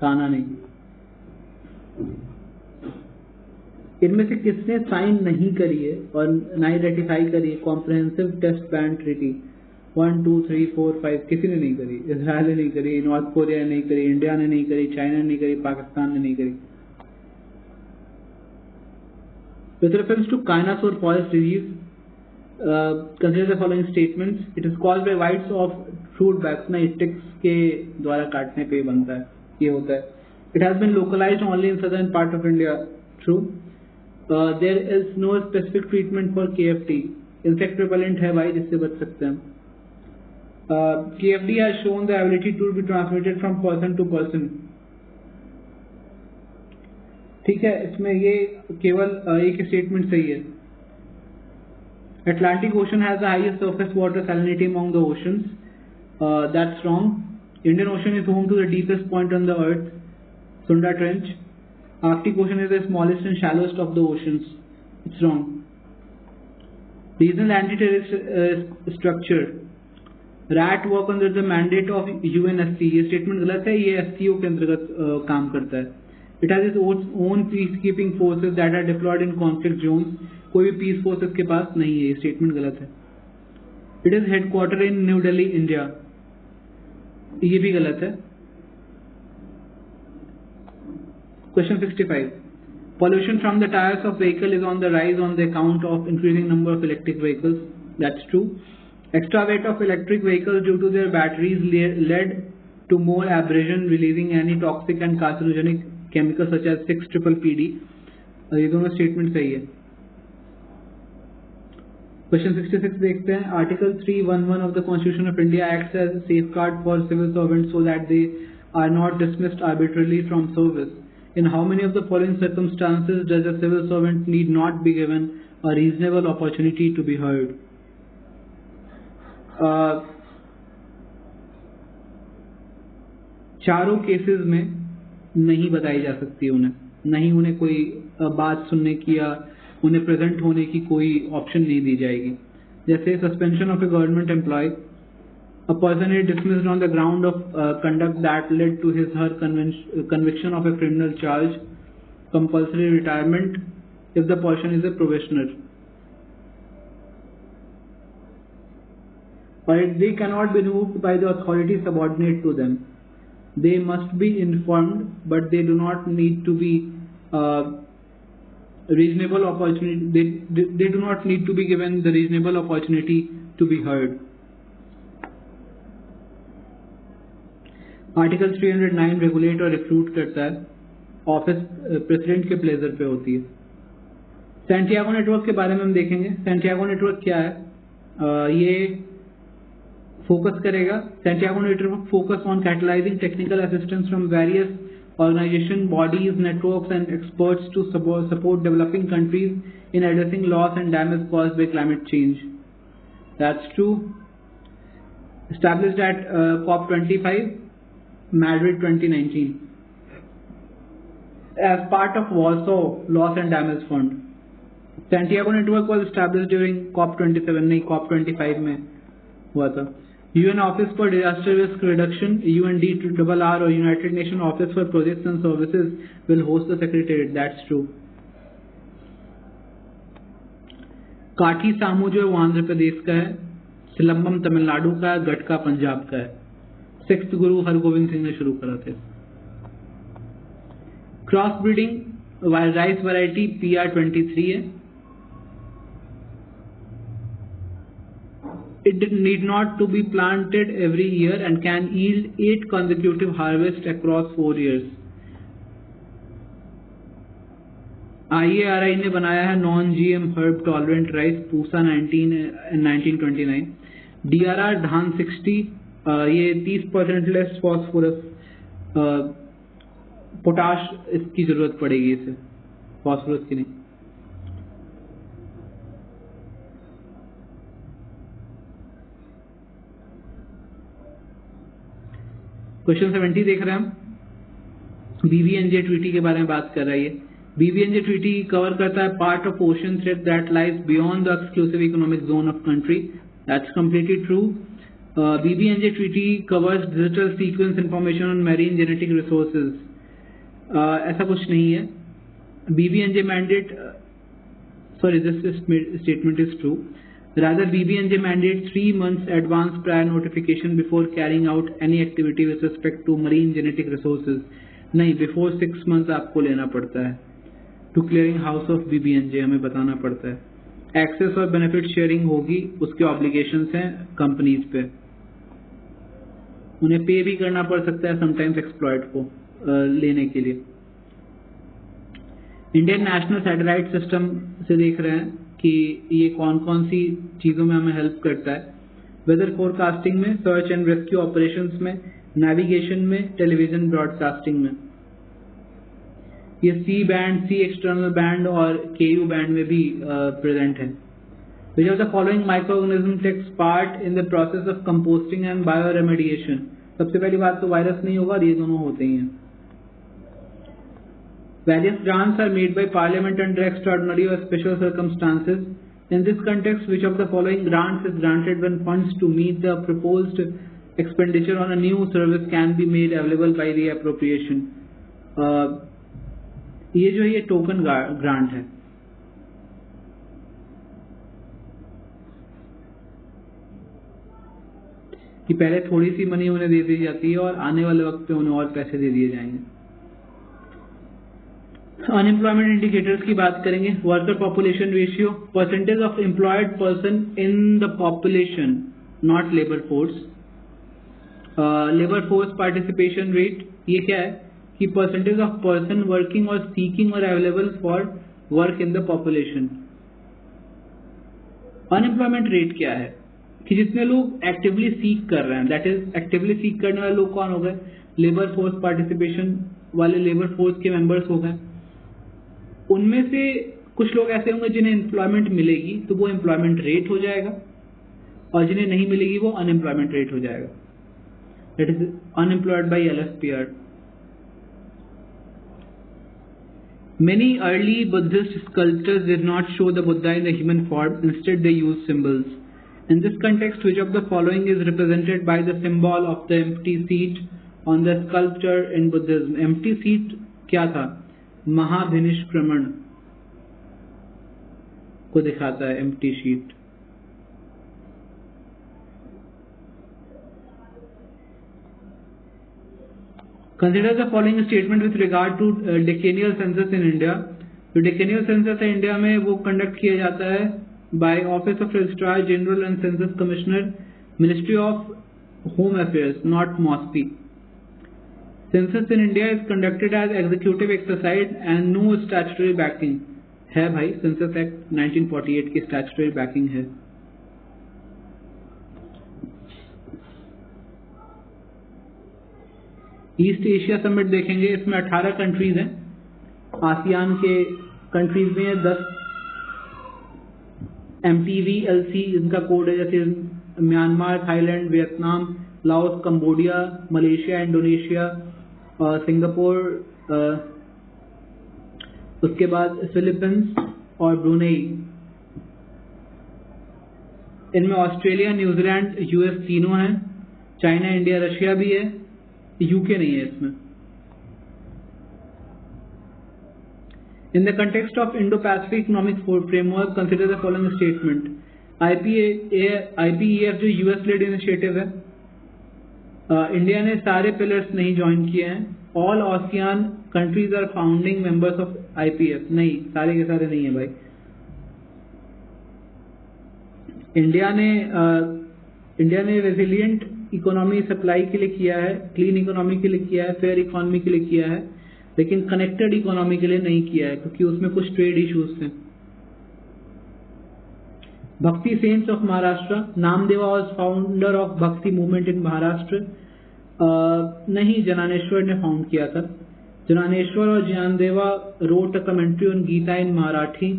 कान्हा नहीं. इनमें से किसने sign नहीं करी है और ना ही रेटिफाई करी है कॉम्प्रिहेंसिव टेस्ट बैन ट्रीटी? 1 2 3 4 5 किसी ने नहीं करी. इजराइल ने नहीं करी, नॉर्थ कोरिया ने नहीं करी, इंडिया ने नहीं करी, चाइना ने नहीं करी, पाकिस्तान ने नहीं करी. With reference to Kainasur forest disease, Consider the following statements. It is caused by whites of fruit bags. ना sticks के द्वारा काटने पे बनता है, ये होता है. It has been localized only in southern part of India. True. There is no specific treatment for KFT. Insect repellent है भाई जिससे बच सकते हैं. KFD has shown the ability to be transmitted from person to person. ठीक है, इसमें ये केवल एक स्टेटमेंट सही है. Atlantic Ocean has the highest surface water salinity among the oceans. That's wrong. Indian Ocean is home to the deepest point on the earth, Sunda Trench. Arctic Ocean is the smallest and shallowest of the oceans. It's wrong. Regional anti-terrorist structure. RAT work under the mandate of UNSC. ये statement गलत है, ये SCO के अंतर्गत काम करता है. It has its own peacekeeping forces that are deployed in conflict zones. कोई भी पीस फोर्सेस के पास नहीं है, ये स्टेटमेंट गलत है. It is headquartered in New Delhi, India. ये भी गलत है. Question 65. Pollution from the tires of vehicle is on the rise on the account of increasing number of electric vehicles. That's true. Extra weight of electric vehicles due to their batteries led to more abrasion, releasing any toxic and carcinogenic chemicals such as 6-PPPD. ये दोनों statement सही है. Question 66 देखते हैं. Article 311 of the Constitution of India acts as a safeguard for civil servants so that they are not dismissed arbitrarily from service. In how many of the following circumstances does a civil servant need not be given a reasonable opportunity to be heard? चारों cases में नहीं बताई जा सकती उन्हें, नहीं उन्हें कोई बात सुनने की या उन्हें प्रेजेंट होने की कोई ऑप्शन नहीं दी जाएगी. जैसे suspension of a government employee. A person is dismissed on the ground of conduct that led to his her conviction of a criminal charge. Compulsory retirement if the person is a probationer. Or they cannot be removed by the authority subordinate to them. They must be informed, but they do not need to be reasonable opportunity. They do not need to be given the reasonable opportunity to be heard. Article 309 regulate और recruit करता है. Office president के pleasure पे होती है. Santiago network के बारे में हम देखेंगे. सैंटियागो नेटवर्क क्या है? ये फोकस करेगा. Santiago network focus on catalysing technical assistance from various organization, bodies, networks and experts to support developing countries in addressing loss and damage caused by climate change. That's true. Established at COP25, Madrid 2019. As part of Warsaw Loss and Damage Fund. Santiago Network was established during COP27, नहीं COP25 में हुआ था. UN Office for Disaster Risk Reduction, UNDRR or United Nations Office for Projects and Services will host the Secretariat. That's true. काठी सामू जो है वो आंध्र प्रदेश का है. सिलंबम तमिलनाडु का है. गटका पंजाब का है. 6th गुरु हरगोविंद सिंह ने शुरू करा थे. Cross breeding rice variety PR23 है. It need not to be planted every year and can yield 8 consecutive harvests across 4 years. IARI ने बनाया है non-GM herb tolerant rice Pusa 1929. DRR धान 60, ये 30% लेस फॉस्फोरस पोटाश इसकी जरूरत पड़ेगी इसे, फॉस्फोरस की नहीं. क्वेश्चन 70 देख रहे हैं हम. BBNJ ट्रीटी के बारे में बात कर रहा है. ये BBNJ ट्रीटी कवर करता है part of ocean threat that lies beyond the exclusive economic zone of country. That's completely true. BBNJ treaty covers digital sequence information on marine genetic resources. ऐसा कुछ नहीं है. BBNJ mandate, sorry, this statement is true. Rather, BBNJ mandates 3 months advance prior notification before carrying out any activity with respect to marine genetic resources. नहीं, before 6 months आपको लेना पड़ता है. To clearing house of BBNJ हमें बताना पड़ता है. Access और बेनिफिट शेयरिंग होगी, उसके ऑब्लिगेशंस हैं कंपनीज पे, उन्हें पे भी करना पड़ सकता है समटाइम्स एक्सप्लॉइट को लेने के लिए। इंडियन नेशनल सैटेलाइट सिस्टम से देख रहे हैं कि ये कौन कौन सी चीज़ों में हमें हेल्प करता है। वेदर फोरकास्टिंग में, सर्च एंड रेस्क्यू ऑपरेशंस में, नेविगेशन में, टेलीविजन ब्रॉडकास्टिंग में। ये सी बैंड, सी एक्सटर्नल बैंड और केयू बैंड में भी प्रेजेंट है। Which of the following microorganism takes part in the process of composting and bioremediation? सबसे पहली बात तो वायरस नहीं होगा और ये दोनों होते ही हैं। Various grants are made by Parliament under extraordinary or special circumstances. In this context, which of the following grants is granted when funds to meet the proposed expenditure on a new service can be made available by the appropriation? ये जो है ये token grant है। कि पहले थोड़ी सी money उन्हें दे दी जाती है और आने वाले वक्त पे उन्हें और पैसे दे दिए जाएंगे। अनएम्प्लॉयमेंट इंडिकेटर्स की बात करेंगे। Worker population ratio, percentage of employed person in the population, not labour force. Labour force participation rate, ये क्या है कि परसेंटेज ऑफ पर्सन वर्किंग और सीकिंग और available for work in the population. Unemployment rate क्या है कि जितने लोग एक्टिवली सीक कर रहे हैं, दैट इज एक्टिवली सीक करने वाले लोग कौन हो गए? लेबर फोर्स पार्टिसिपेशन वाले लेबर फोर्स के मेंबर्स हो गए। उनमें से कुछ लोग ऐसे होंगे जिन्हें एम्प्लॉयमेंट मिलेगी तो वो एम्प्लॉयमेंट रेट हो जाएगा, और जिन्हें नहीं मिलेगी वो अनएम्प्लॉयमेंट रेट हो जाएगा, that is unemployed by LSPR। Many early Buddhist sculptors did not show the Buddha in the human form, instead they used symbols. In this context, which of the following is represented by the symbol of the empty seat on the sculpture in Buddhism? Empty seat क्या था? महाभिनिष्क्रमण को दिखाता है empty sheet। Consider the following statement with regard to decennial census in India. जो decennial census है India में वो conduct किया जाता है by Office of Registrar General and Census Commissioner, Ministry of Home Affairs, not MOSPI. Census in India is conducted as executive exercise and no statutory backing है भाई। Census Act 1948 की statutory backing है। East Asia summit देखेंगे, इसमें 18 countries हैं। ASEAN के countries में 10 MTVLC इनका कोड है, जैसे Myanmar, Thailand, Vietnam, Laos, Cambodia, Malaysia, Indonesia, Singapore, उसके बाद फिलीपींस और ब्रुनेई। इनमें ऑस्ट्रेलिया, न्यूजीलैंड, US तीनों हैं। चाइना, इंडिया, रशिया भी है, UK नहीं है इसमें। In the context of Indo-Pacific Economic Framework, consider the following statement. IPEF जो US-led initiative है, इंडिया ने सारे पिलर्स नहीं ज्वाइन किए हैं। All ASEAN countries are founding members of IPF, नहीं, सारे के सारे नहीं है भाई। इंडिया ने रेजिलियंट इकोनॉमी सप्लाई के लिए किया है, क्लीन इकोनॉमी के लिए किया है, फेयर इकोनॉमी के लिए किया है, लेकिन कनेक्टेड इकोनॉमी के लिए नहीं किया है क्योंकि उसमें कुछ ट्रेड इश्यूज थे। Bhakti saints of Maharashtra, Namdeva was founder of bhakti movement in Maharashtra. नहीं, ज्ञानेश्वर ने फाउंड किया था। ज्ञानेश्वर और Gyandeva wrote a commentary on Gita in Marathi,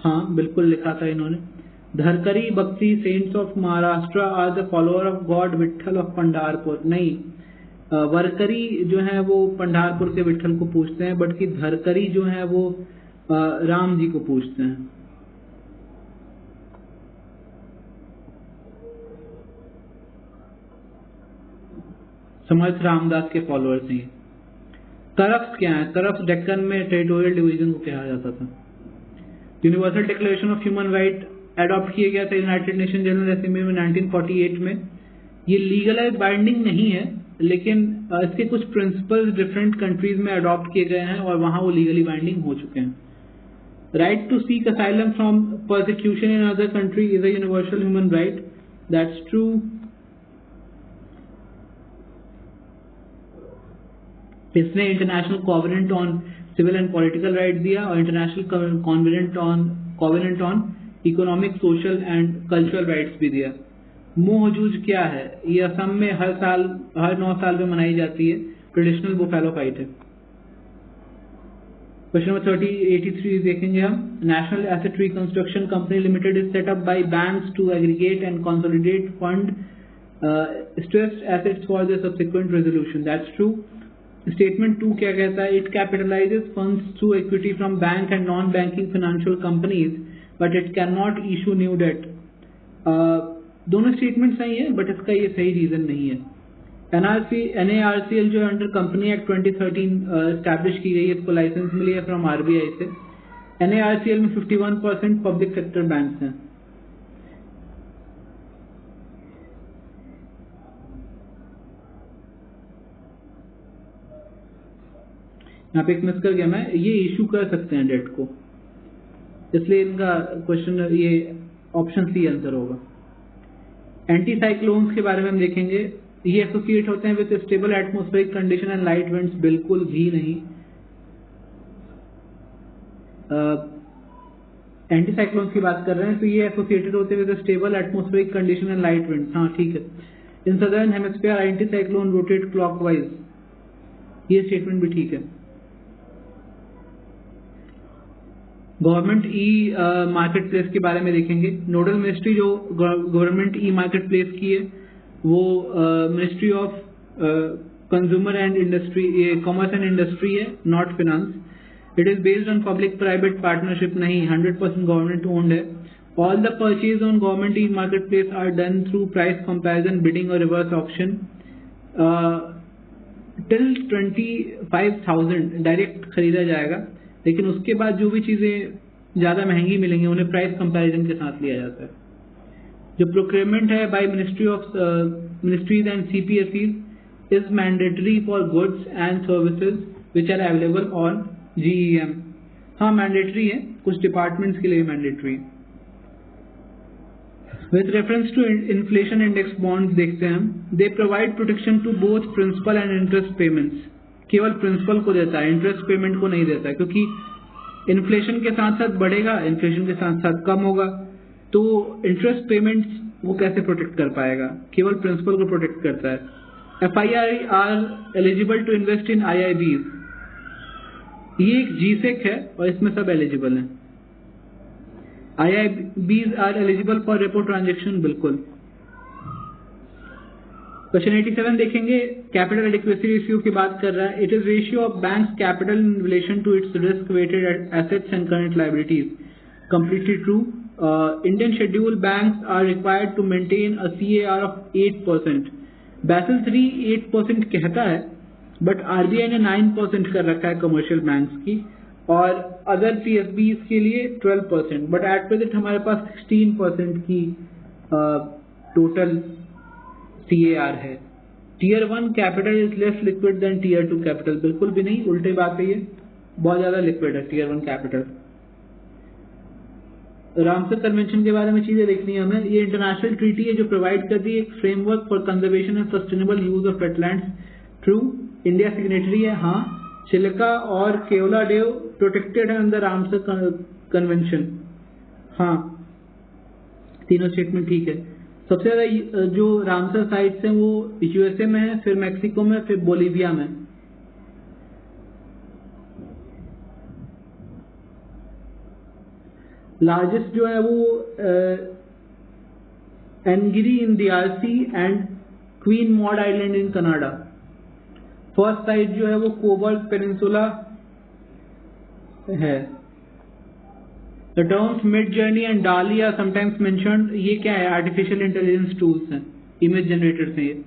हाँ बिल्कुल लिखा था इन्होंने। Warkari bhakti saints of Maharashtra are the follower of god Vithal of Pandharpur, नहीं, वरकरी जो है वो पंढारपुर के विठल को पूछते हैं, बट कि धरकरी जो है वो राम जी को पूछते हैं। समर्थ रामदास के फॉलोअर्स हैं। तरफ्स क्या है? तरफ्स डेक्कन में टेरिटोरियल डिवीजन को कहा जाता था। Universal declaration of human right adopt किया गया था यूनाइटेड नेशन जनरल असेंबली में 1948 में। ये लीगलाइज बाइंडिंग नहीं है, लेकिन इसके कुछ प्रिंसिपल्स डिफरेंट कंट्रीज में अडॉप्ट किए गए हैं और वहां वो लीगली बाइंडिंग हो चुके हैं। Right to seek asylum from persecution in another country is a universal human right. That's true. इसने international covenant on civil and political right दिया और international covenant on economic, social and cultural rights भी दिया। मोहजूज क्या है? ये असम में हर 9 साल में मनाई जाती है, ट्रेडिशनल बुफेलो फाइट है। क्वेश्चन नंबर 83 देखेंगे हम। National asset reconstruction company limited is set up by banks to aggregate and consolidate fund stressed assets for the subsequent resolution. That's true. Statement 2 क्या कहता है? It capitalises funds through equity from bank and non banking financial companies but it can not issue new debt. दोनों statement सही है, but इसका ये सही reason नहीं है। NARCL जो अंडर कंपनी एक्ट 2013 स्टैब्लिश की गई है, इसको लाइसेंस मिली है फ्रॉम RBI से। NARCL में 51% पब्लिक सेक्टर बैंक्स हैं। यहाँ पे एक मिस कर गया मैं, ये इशू कर सकते हैं डेट को, इसलिए इनका क्वेश्चन ये ऑप्शन सी आंसर होगा। एंटी साइक्लोन्स के बारे में हम देखेंगे। ये एसोसिएट होते हैं with stable atmospheric condition and light winds. बिल्कुल भी नहीं। एंटी साइक्लोन्स की बात कर रहे हैं तो ये एसोसिएटेड होते हैं with stable atmospheric condition and light winds. हाँ ठीक है। In southern hemisphere anti cyclone rotate clockwise, ये स्टेटमेंट भी ठीक है। गवर्नमेंट ई मार्केट प्लेस के बारे में देखेंगे। नोडल मिनिस्ट्री जो गवर्नमेंट ई मार्केट प्लेस की है वो ministry of consumer and industry, commerce and industry है, not finance. It is based on public private partnership, नहीं 100% गवर्नमेंट ओन्ड है। All the purchase on government e market place are done through price comparison, bidding और reverse option. Till 25,000 direct खरीदा जाएगा, लेकिन उसके बाद जो भी चीजें ज्यादा महंगी मिलेंगी उन्हें प्राइस कंपैरिजन के साथ लिया जाता है। जो प्रोक्योरमेंट है by ministries and CPSEs is mandatory for goods and services which are available on GEM। हाँ मैंडेटरी है, कुछ डिपार्टमेंट्स के लिए mandatory. With reference to inflation index bonds देखते हैं हम। They provide protection to both principal and interest payments. केवल principal को देता है, इंटरेस्ट पेमेंट को नहीं देता, क्योंकि इन्फ्लेशन के साथ साथ बढ़ेगा, इन्फ्लेशन के साथ साथ कम होगा, तो इंटरेस्ट पेमेंट्स वो कैसे प्रोटेक्ट कर पाएगा? केवल प्रिंसिपल को प्रोटेक्ट करता है। FII are eligible to invest in IIBs। ये एक GSEC है और इसमें सब एलिजिबल हैं। IIBs are eligible for repo transaction, बिल्कुल। क्वेश्चन 87 देखेंगे। कैपिटल एडिक्वेसी रेशियो की बात कर रहा है। It is ratio of banks capital in relation to its risk weighted assets and current liabilities. Completely true. Indian scheduled banks are required to maintain a CAR of 8%। Basel III 8% कहता है, but RBI ने 9% कर रखा है commercial banks की, और other PSBs के लिए 12%, बट एट प्रेजेंट हमारे पास 16% की टोटल CAR है। Tier 1 capital is less liquid than Tier 2 capital. बिल्कुल भी नहीं, उल्टी बात है, ये बहुत ज्यादा लिक्विड है Tier 1 कैपिटल। रामसर कन्वेंशन के बारे में चीजें देखनी है हमें। ये इंटरनेशनल ट्रीटी है जो प्रोवाइड करती है एक framework for conservation and sustainable use of wetlands. True. India signatory है, हाँ। चिल्का और केवलादेव प्रोटेक्टेड है अंडर रामसर कन्वेंशन, हाँ। तीनों स्टेटमेंट ठीक है। सबसे ज्यादा जो रामसर साइट्स हैं वो USA में है, फिर मैक्सिको में, फिर बोलीविया में। लार्जेस्ट जो है वो एनगिरी इन DRC and queen mod island in Canada. First sight जो है वो कोबर्ग पेनिनसुला है। The terms Midjourney and DALL-E are sometimes mentioned। ये क्या है? आर्टिफिशियल इंटेलिजेंस टूल्स हैं, इमेज जनरेटर्स हैं ये।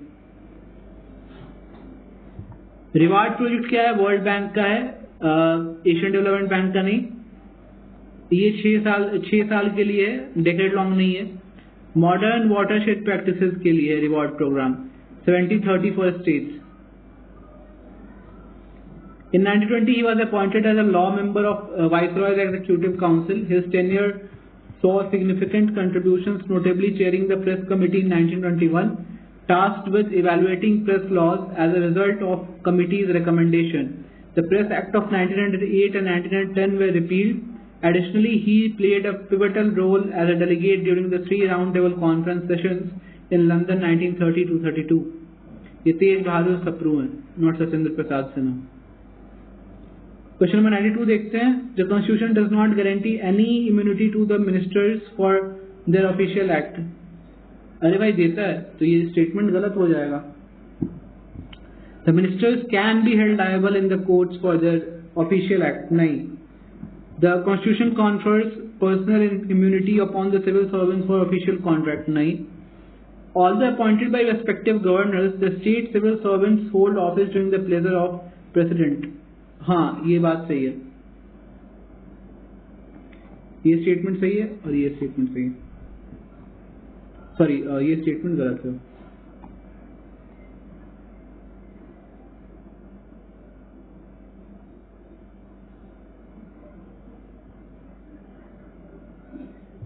रिवार्ड प्रोजेक्ट क्या है? वर्ल्ड बैंक का है, एशियन डेवलपमेंट बैंक का नहीं। ये 6 साल के लिए है, डेकेड लॉन्ग नहीं है। मॉडर्न वाटरशेड प्रैक्टिसेस के लिए reward program 70-30 for states. In 1920, he was appointed as a law member of Viceroy's Executive Council. His tenure saw significant contributions, notably chairing the Press Committee in 1921, tasked with evaluating press laws as a result of committee's recommendation. The Press Act of 1908 and 1910 were repealed. Additionally, he played a pivotal role as a delegate during the 3 roundtable conference sessions in London 1930-32. ये तेज बहादुर सप्रू हैं, not Satyendra Prasad Sinha. Question number 92 देखते हैं। The constitution does not guarantee any immunity to the ministers for their official act. अरे भाई देता है, तो ये स्टेटमेंट गलत हो जाएगा। The ministers can be held liable in the courts for their official act, नहीं। The constitution confers personal immunity upon the civil servants for official contract, नहीं। Although appointed by respective governors, the state civil servants hold office during the pleasure of president. हाँ, ये बात सही है, ये statement सही है और ये स्टेटमेंट सही है। सॉरी, ये स्टेटमेंट गलत है।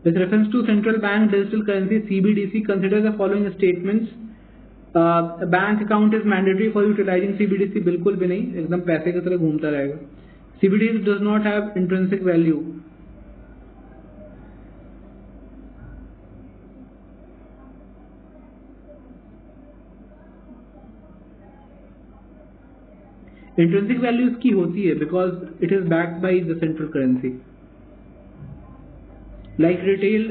With reference to central bank digital currency CBDC, consider the following statements. A bank account is mandatory for utilizing CBDC, बिल्कुल भी नहीं, एकदम पैसे की तरह घूमता रहेगा। CBDC does not have intrinsic value. Intrinsic value इसकी होती है because it is backed by the central currency. Like retail,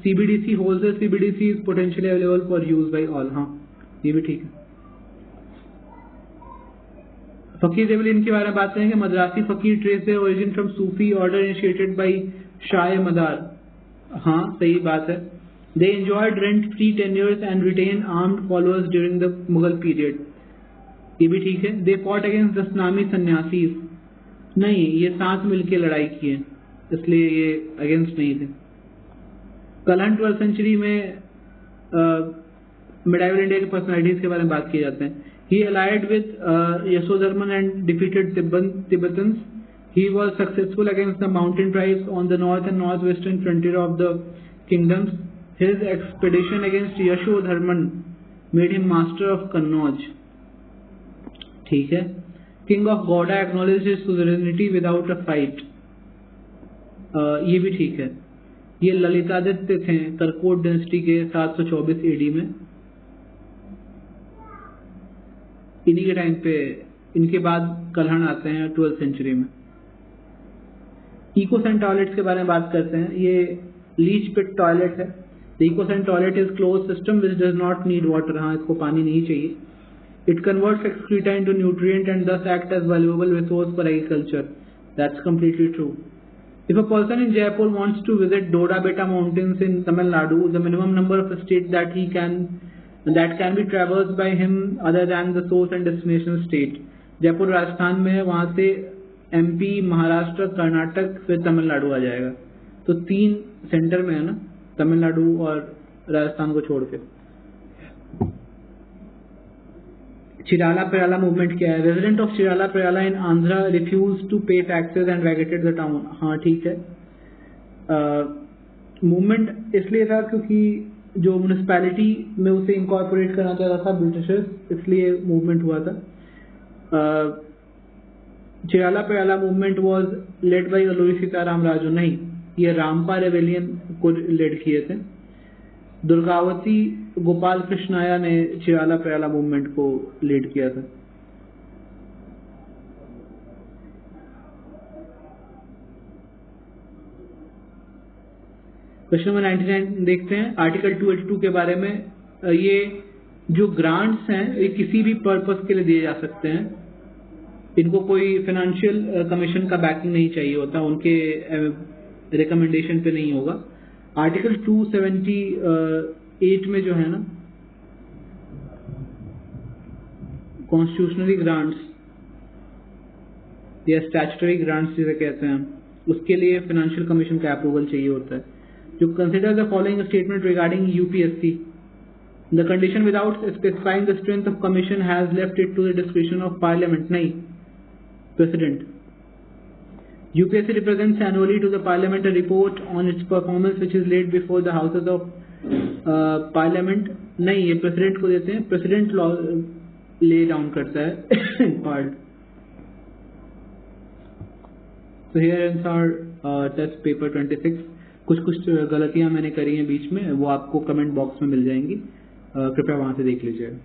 CBDC wholesale CBDC is potentially available for use by all. हाँ, ये भी ठीक है। फकीर रेवलियन के बारे में बात करेंगे। मद्रासी फकीर trace their origin from Sufi order initiated by Shah Madar. हाँ, सही बात है। They enjoyed rent-free tenures and retained armed followers during the Mughal period. ये भी ठीक है। They fought against Dashnami sannyasis, नहीं, ये साथ मिलके लड़ाई की है, इसलिए ये अगेंस्ट नहीं थे। कलहन 12th सेंचुरी में मिडाइवल इंडिया के पर्सनालिटीज के बारे में बात किए जाते हैं। He allied with Yashodharman and defeated Tibetans. He was successful against the mountain tribes on the north and north western frontier of the kingdoms. His expedition against Yashodharman made him master of Kannauj, ठीक है। King of Gauda acknowledged his sovereignty without a fight, ये भी ठीक है। ये ललितादित्य थे Karkota dynasty के 724 AD में, इन्हीं के टाइम पे, इनके बाद कलहन आते हैं 12th सेंचुरी में। इकोसेंट टॉयलेट्स के बारे में बात करते हैं। ये लीच पिट टॉयलेट है। The ecosan toilet is close system which does not need water, हाँ, इसको पानी नहीं चाहिए। It converts excreta into nutrient and thus act as valuable resource for agriculture, that's completely true. If a person in Jaipur wants to visit Doda Beta mountains in Tamil Nadu, the minimum number of states that can be traversed by him other than the source and destination state. Jaipur Rajasthan में है, वहां से MP, Maharashtra, Karnataka, फिर तमिलनाडु आ जाएगा। तो 3 centre में है ना, तमिलनाडु और राजस्थान को छोड़ के। चिराला पेराला मूवमेंट क्या है? Resident of Chirala Perala in Andhra refuse to pay taxes and vacated the town, हाँ ठीक है। मूवमेंट इसलिए था क्योंकि जो म्यूनिसिपैलिटी में उसे इंकॉर्पोरेट करना चाहता था ब्रिटिशर्स, इसलिए मूवमेंट हुआ था। Chirala Perala movement was led by Alluri Sitarama Raju, नहीं, ये रामपा रेवेलियन को लेड किए थे। दुर्गावती गोपाल कृष्णाया ने चिराला पेराला मूवमेंट को लीड किया था। क्वेश्चन नंबर 99 देखते हैं। आर्टिकल 282 के बारे में, ये जो ग्रांट्स हैं ये किसी भी पर्पस के लिए दिए जा सकते हैं। इनको कोई फाइनेंशियल कमीशन का बैकिंग नहीं चाहिए होता, उनके रिकमेंडेशन पे नहीं होगा। आर्टिकल 278 में जो है ना, कॉन्स्टिट्यूशनली ग्रांट्स या स्टैट्यूटरी ग्रांट्स जिसे कहते हैं, उसके लिए फाइनेंशियल कमीशन का अप्रूवल चाहिए होता है। जो consider the following statement regarding UPSC, the condition without specifying the strength of commission has left it to the description of parliament, नहीं, President. UPSC represents annually to the Parliament a report on its performance which is laid before the Houses of Parliament. नहीं, ये President को देते हैं. President lay down करता है part. So here ends our test paper 26. कुछ गलतियां मैंने करी हैं बीच में, वो आपको कमेंट बॉक्स में मिल जाएंगी, कृपया वहां से देख लीजिएगा.